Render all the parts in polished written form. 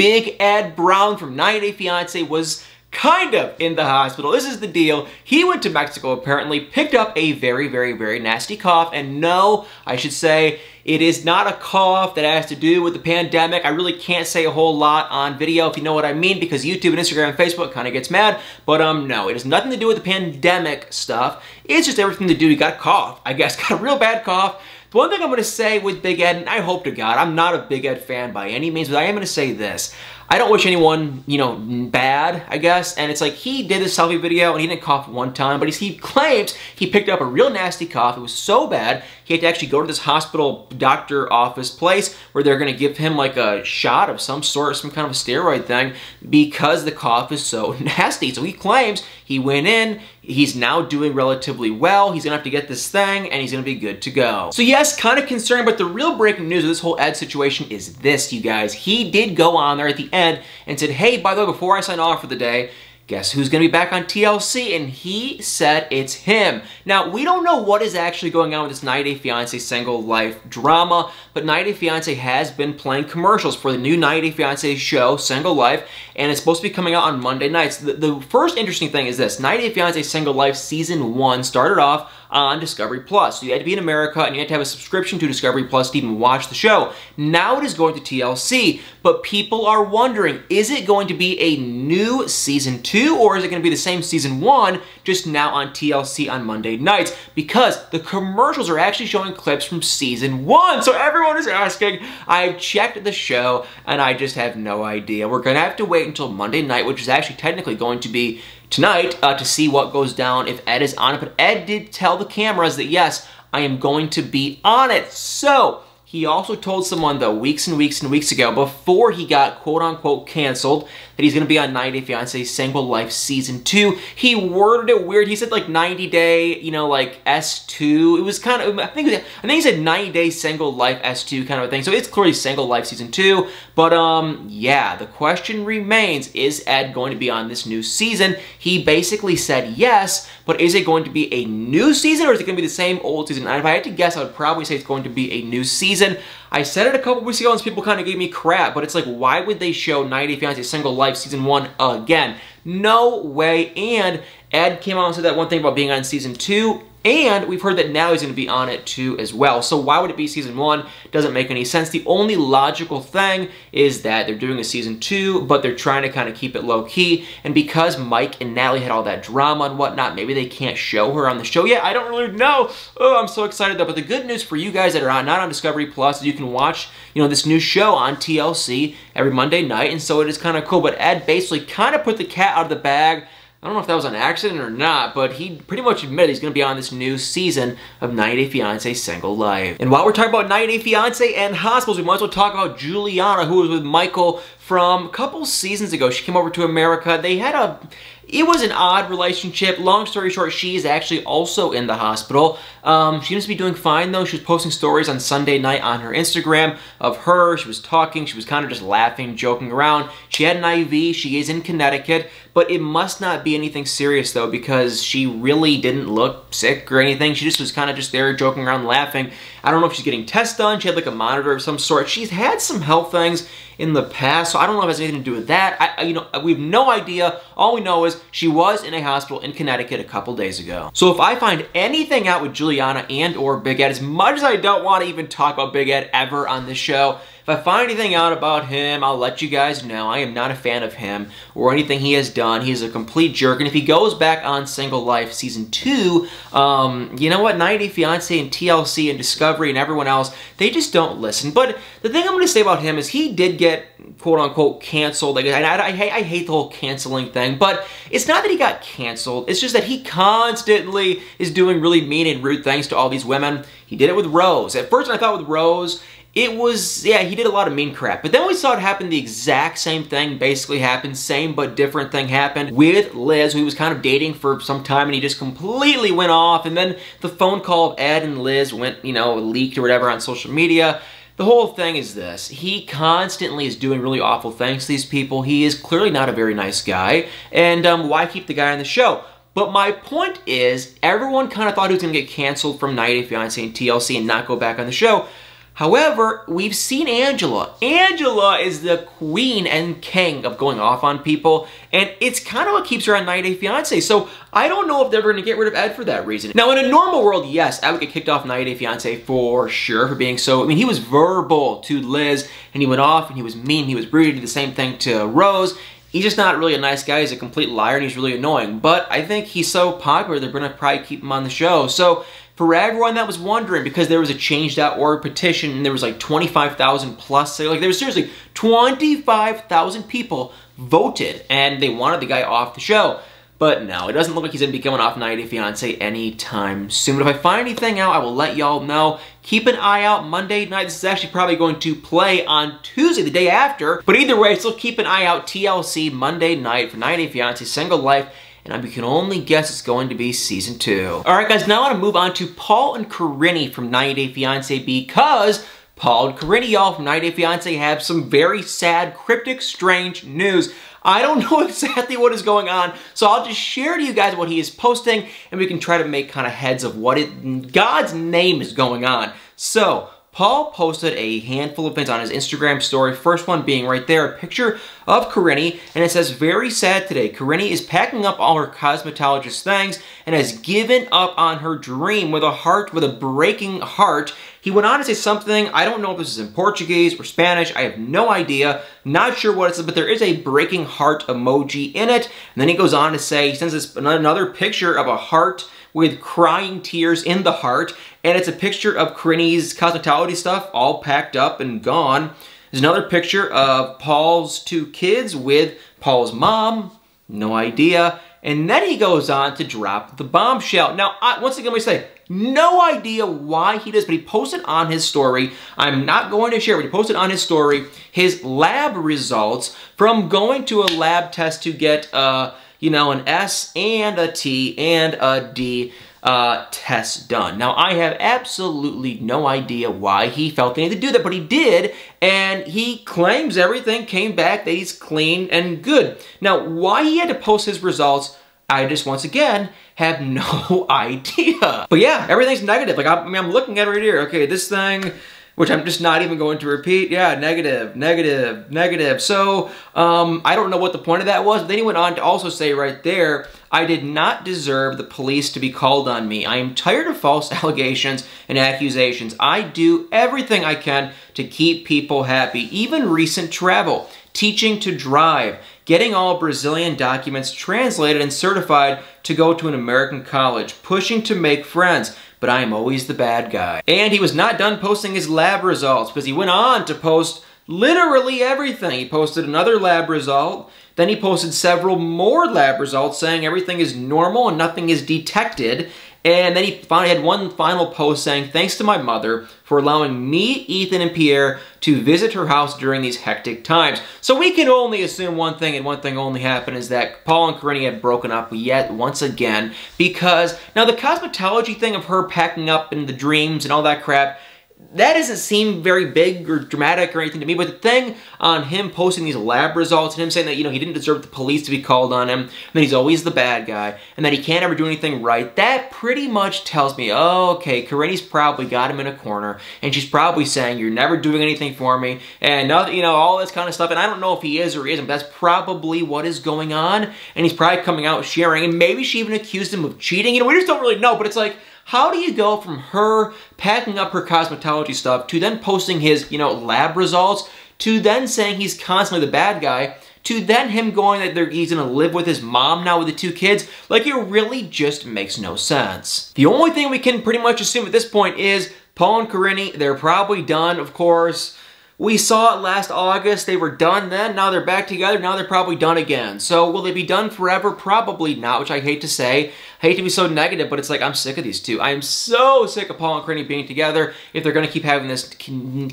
Big Ed Brown from 90 Day Fiance was kind of in the hospital. This is the deal. He went to Mexico apparently, picked up a very nasty cough, and no, I should say, it is not a cough that has to do with the pandemic. I really can't say a whole lot on video, if you know what I mean, because YouTube and Instagram and Facebook kind of gets mad, but no, it has nothing to do with the pandemic stuff. It's just everything to do, he got a cough, I guess, got a real bad cough. The one thing I'm going to say with Big Ed, and I hope to God, I'm not a Big Ed fan by any means, but I am going to say this. I don't wish anyone, you know, bad, I guess, and it's like he did this selfie video and he didn't cough one time, but he claims he picked up a real nasty cough. It was so bad, he had to actually go to this hospital doctor office place where they're going to give him like a shot of some sort, some kind of a steroid thing, because the cough is so nasty. So he claims he went in, he's now doing relatively well, he's going to have to get this thing, and he's going to be good to go. So yes, kind of concerned, but the real breaking news of this whole Ed situation is this, you guys. He did go on there at the end and said, hey, by the way, before I sign off for the day, guess who's going to be back on TLC? And he said it's him. Now, we don't know what is actually going on with this 90 Day Fiance Single Life drama, but 90 Day Fiance has been playing commercials for the new 90 Day Fiance show, Single Life, and it's supposed to be coming out on Monday nights. The first interesting thing is this. 90 Day Fiance Single Life Season 1 started off on Discovery Plus. So you had to be in America and you had to have a subscription to Discovery Plus to even watch the show. Now it is going to TLC, but people are wondering, is it going to be a new Season 2 or is it going to be the same Season 1 just now on TLC on Monday nights? Because the commercials are actually showing clips from Season 1. So everyone is asking. I've checked the show and I just have no idea. We're going to have to wait until Monday night, which is actually technically going to be tonight, to see what goes down if Ed is on it. But Ed did tell the cameras that yes, I am going to be on it. So he also told someone though weeks and weeks ago, before he got quote unquote canceled, that he's going to be on 90 Day Fiance Single Life Season 2. He worded it weird. He said like 90 Day, you know, like S2. It was kind of, I think he said 90 Day Single Life S2 kind of a thing. So it's clearly Single Life Season 2. But yeah, the question remains, is Ed going to be on this new season? He basically said yes, but is it going to be a new season or is it going to be the same old season? And if I had to guess, I would probably say it's going to be a new season. I said it a couple weeks ago and people kind of gave me crap, but it's like, why would they show 90 Day Fiance Single Life Season 1 again? No way. And Ed came out and said that one thing about being on Season 2, and we've heard that now he's going to be on it too as well. So why would it be Season 1? Doesn't make any sense. The only logical thing is that they're doing a Season 2, but they're trying to kind of keep it low-key. And because Mike and Natalie had all that drama and whatnot, maybe they can't show her on the show yet. I don't really know. Oh, I'm so excited though. But the good news for you guys that are not on Discovery Plus is you can watch, you know, this new show on TLC every Monday night. And so it is kind of cool. But Ed basically kind of put the cat out of the bag. I don't know if that was an accident or not, but he pretty much admitted he's going to be on this new season of 90 Day Fiance Single Life. And while we're talking about 90 Day Fiance and hospitals, we might as well talk about Juliana, who was with Michael from a couple seasons ago. She came over to America. They had it was an odd relationship. Long story short, she is actually also in the hospital. She seems to be doing fine though. She was posting stories on Sunday night on her Instagram of her. She was talking. She was kind of just laughing, joking around. She had an IV. She is in Connecticut, but it must not be anything serious though, because she really didn't look sick or anything. She just was kind of just there joking around, laughing. I don't know if she's getting tests done. She had like a monitor of some sort. She's had some health things in the past, so I don't know if it has anything to do with that. You know, we have no idea. All we know is she was in a hospital in Connecticut a couple days ago. So if I find anything out with Juliana and or Big Ed, as much as I don't want to even talk about Big Ed ever on this show, if I find anything out about him, I'll let you guys know. I am not a fan of him or anything he has done. He's a complete jerk. And if he goes back on Single Life Season 2, you know what? 90 Day Fiance and TLC and Discovery and everyone else, they just don't listen. But the thing I'm going to say about him is he did get quote-unquote canceled. Like, I hate the whole canceling thing, but it's not that he got canceled. It's just that he constantly is doing really mean and rude things to all these women. He did it with Rose. At first, I thought with Rose, it was, yeah, he did a lot of mean crap. But then we saw it happen, the exact same thing basically happened, same but different thing happened with Liz, who he was kind of dating for some time, and he just completely went off. And then the phone call of Ed and Liz went, you know, leaked or whatever on social media. The whole thing is this. He constantly is doing really awful things to these people. He is clearly not a very nice guy. And why keep the guy on the show? But my point is, everyone kind of thought he was going to get canceled from 90 Day Fiance and TLC and not go back on the show. However, we've seen Angela. Angela is the queen and king of going off on people, and it's kind of what keeps her on 90 Day Fiancé. So I don't know if they're going to get rid of Ed for that reason. Now, in a normal world, yes, Ed would get kicked off 90 Day Fiancé for sure for being so. I mean, he was verbal to Liz, and he went off, and he was mean, he was rude, he did the same thing to Rose. He's just not really a nice guy. He's a complete liar, and he's really annoying. But I think he's so popular, they're going to probably keep him on the show. So for everyone that was wondering, because there was a change.org petition, and there was like 25,000 plus, like there was seriously 25,000 people voted, and they wanted the guy off the show. But no, it doesn't look like he's going to be coming off 90 Day Fiancé anytime soon. But if I find anything out, I will let y'all know. Keep an eye out Monday night. This is actually probably going to play on Tuesday, the day after. But either way, still keep an eye out. TLC Monday night for 90 Day Fiancé Single Life. And you can only guess it's going to be Season 2. Alright guys, now I want to move on to Paul and Corinne from 90 Day Fiancé, because Paul and Corinne, y'all, from 90 Day Fiancé have some very sad, cryptic, strange news. I don't know exactly what is going on, so I'll just share to you guys what he is posting, and we can try to make kind of heads of what God's name is going on. So, Paul posted a handful of things on his Instagram story. First one being right there, a picture of Corinne, and it says, "Very sad today. Corinne is packing up all her cosmetologist things and has given up on her dream with a breaking heart." He went on to say something, I don't know if this is in Portuguese or Spanish, I have no idea, not sure what it is, but there is a breaking heart emoji in it. And then he goes on to say, he sends us another picture of a heart with crying tears in the heart, and it's a picture of Corinne's cosmetology stuff all packed up and gone. There's another picture of Paul's 2 kids with Paul's mom, no idea. And then he goes on to drop the bombshell. Now, once again, let me say, no idea why he does, but he posted on his story, I'm not going to share, but he posted on his story his lab results from going to a lab test to get, you know, an S and a T and a D test done. Now, I have absolutely no idea why he felt the need to do that, but he did, and he claims everything came back, that he's clean and good. Now, why he had to post his results, I just, once again, have no idea. But yeah, everything's negative. Like, I mean, I'm looking at it right here. Okay, this thing, which I'm just not even going to repeat. Yeah, negative, negative, negative. So, I don't know what the point of that was. But then he went on to also say right there, I did not deserve the police to be called on me. I am tired of false allegations and accusations. I do everything I can to keep people happy, even recent travel, teaching to drive, getting all Brazilian documents translated and certified to go to an American college, pushing to make friends, but I am always the bad guy. And he was not done posting his lab results, because he went on to post literally everything. He posted another lab result, then he posted several more lab results saying everything is normal and nothing is detected. And then he finally had one final post saying, thanks to my mother for allowing me, Ethan, and Pierre to visit her house during these hectic times. So we can only assume one thing, and one thing only happened, is that Paul and Corinne had broken up yet once again, because now the cosmetology thing of her packing up in the dreams and all that crap, that doesn't seem very big or dramatic or anything to me, but the thing on him posting these lab results and him saying that, you know, he didn't deserve the police to be called on him, and that he's always the bad guy, and that he can't ever do anything right, that pretty much tells me, oh, okay, Corinne's probably got him in a corner, and she's probably saying, you're never doing anything for me, and, you know, all this kind of stuff, and I don't know if he is or isn't, but that's probably what is going on, and he's probably coming out sharing, and maybe she even accused him of cheating, you know, we just don't really know, but it's like, how do you go from her packing up her cosmetology stuff to then posting his, you know, lab results, to then saying he's constantly the bad guy, to then him going that he's gonna live with his mom now with the 2 kids? Like, it really just makes no sense. The only thing we can pretty much assume at this point is Paul and Corinne, they're probably done, of course. We saw it last August, they were done then, now they're back together, now they're probably done again. So will they be done forever? Probably not, which I hate to say. I hate to be so negative, but it's like, I'm sick of these two. I am so sick of Paul and Corinne being together if they're gonna keep having this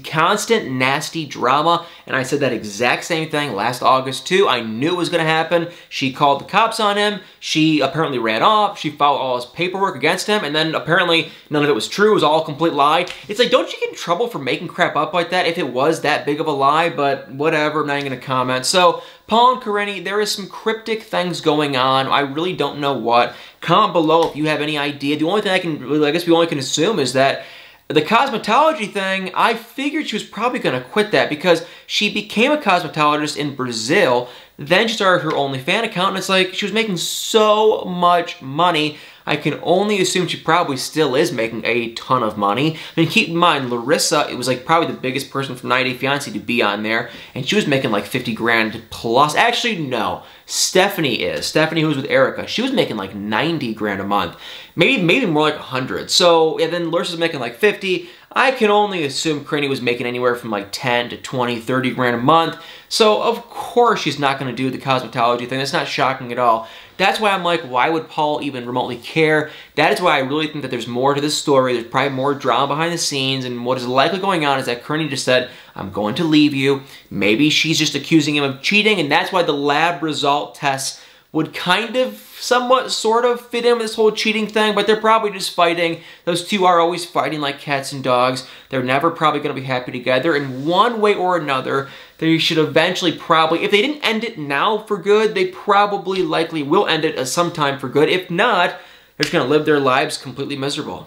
constant nasty drama. And I said that exact same thing last August too. I knew it was gonna happen. She called the cops on him. She apparently ran off. She filed all his paperwork against him, and then apparently none of it was true. It was all a complete lie. It's like, don't you get in trouble for making crap up like that if it was that big of a lie? But whatever, I'm not even gonna comment. So, Paul and Corinne, there is some cryptic things going on. I really don't know what. Comment below if you have any idea. The only thing I guess we only can assume is that The cosmetology thing, I figured she was probably going to quit that because she became a cosmetologist in Brazil, then she started her OnlyFans account, and it's like she was making so much money. I can only assume she probably still is making a ton of money. I mean, keep in mind, Larissa, it was like probably the biggest person from 90 Day Fiancé to be on there, and she was making like 50 grand plus. Actually, no. Stephanie is. Stephanie, who was with Erica, she was making like 90 grand a month. Maybe more like 100. So, yeah, then Larissa's making like 50. I can only assume Cranny was making anywhere from like 10 to 20, 30 grand a month. So, of course, she's not going to do the cosmetology thing. That's not shocking at all. That's why I'm like, why would Paul even remotely care? That is why I really think that there's more to this story. There's probably more drama behind the scenes, and what is likely going on is that Kearney just said, I'm going to leave you. Maybe she's just accusing him of cheating, and that's why the lab result tests would kind of somewhat sort of fit in with this whole cheating thing, but they're probably just fighting. Those two are always fighting like cats and dogs. They're never probably going to be happy together. In one way or another, they should eventually probably, if they didn't end it now for good, they probably likely will end it at some time for good. If not, they're just going to live their lives completely miserable.